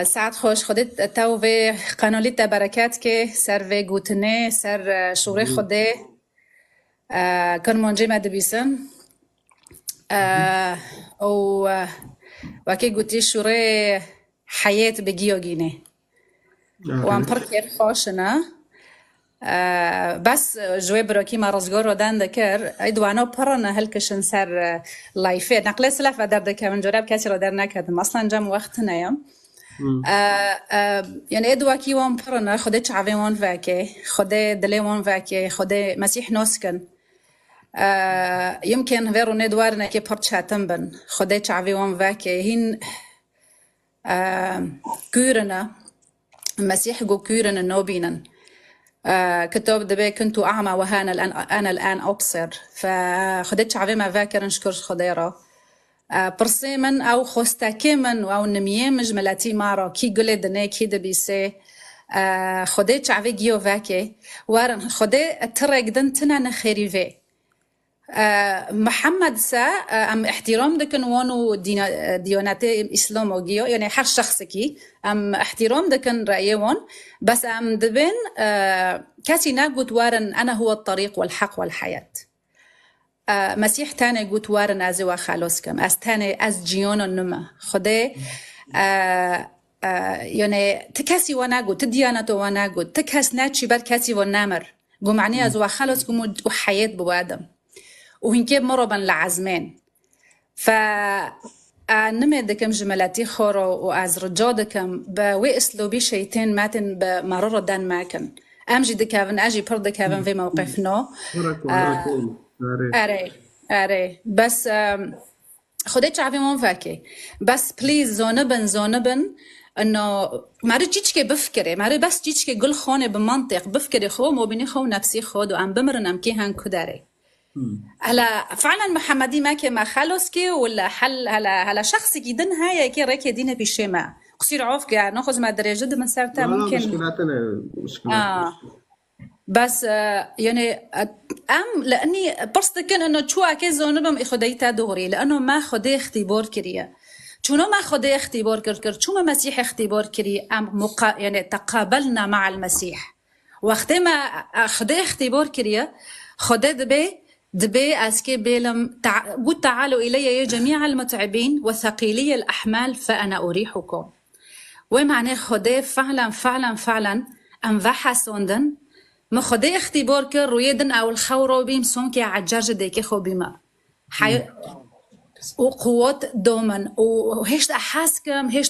ساعت خوش خودت تو و قنالیت برکت که سر و گوتنه سر شوره خوده کن منجی مدبیسن او وکی گوتی شوره حیات بگیو گینه و ام پر کر خوشنه بس جوی براکی ما رزگار رو دنده کر ایدوانا پرانه هلکشن سر لایفه نقل سلف و در دکه من جراب کسی رو در نکردم اصلا جم وقت نیم يعني ادوا كي وان برنا خدت شعبي وان فاكي خدت دلي وان فاكي خدت مسيح نوسكن يمكن غيرو ندوارنا كي برشاتن بن خدت شعبي وان فاكي هن كورنا المسيح جو كورنا نوبينا كتب دبي كنت أعمى وهانا الآن أنا الآن أبصر فخدت شعبي ما فاكر نشكر خديرة برسيمن أو خوستاكيمن أو نميم جملاتي مارا كي قولي دني كي دبيسي خدي شعبي جيو فاكي وارن خدي ترى قدن تنا نخيريفي محمد سا أم احترام دكن وانو دياناتي إسلام وجيو يعني هر شخص كي أم احترام دكن رأيوان بس أم دبن كاتي ناقود وارن أنا هو الطريق والحق والحياة مسيح تاني قوت وارن ازي وخلاص كم از تاني از جيون النما خده يعني تكاسي وانا قوت تديانته وانا قوت تكاس ناتشي بر كاسي ونامر قو معني از وخلاص كم وحياة بوادم وهنكي مربا لعزمين نمي دكم جملاتي خورو وأز رجا دكم بوي اسلوبي شيطان ماتن بمرر دان ماكن امجي دكافن اجي پر دكافن في موقفنا آره بس خودت شعبي مون فاكي بس بليز زونبن انه ماري تشيكي بفكري ماري بس تشيكي قل خونه بمنطق بفكري خو مو بيني خو نفسي خود وام بمرنم كي هان كداري هلا فعلا محمدي ما كي ما خلص كي ولا حل هلا شخص جدا هاي كي ركي دينا بشيما قصير عوفك يعني ناخذ ما درجه من سرتا ممكن مشكلاتنا بس يعني لاني برستكن انه شو اكيد زونبم اخديتا دغري لانه ما خدي اختبار كريه شنو ما خدي اختبار كر شو ما مسيح اختبار كري ام يعني تقابلنا مع المسيح وقت ما خدي اختبار كريه خدي دبي اسكي بيلم قلت تعالوا الي يا جميع المتعبين وثقيلي الاحمال فانا اريحكم ومعنى خدي فعلا ام وحسوندن ما خدي اختبار كر رويدن او الخورو بيم سونكي عجاج ديكي خو بما وقوات دومن وهيش احاسكم هيش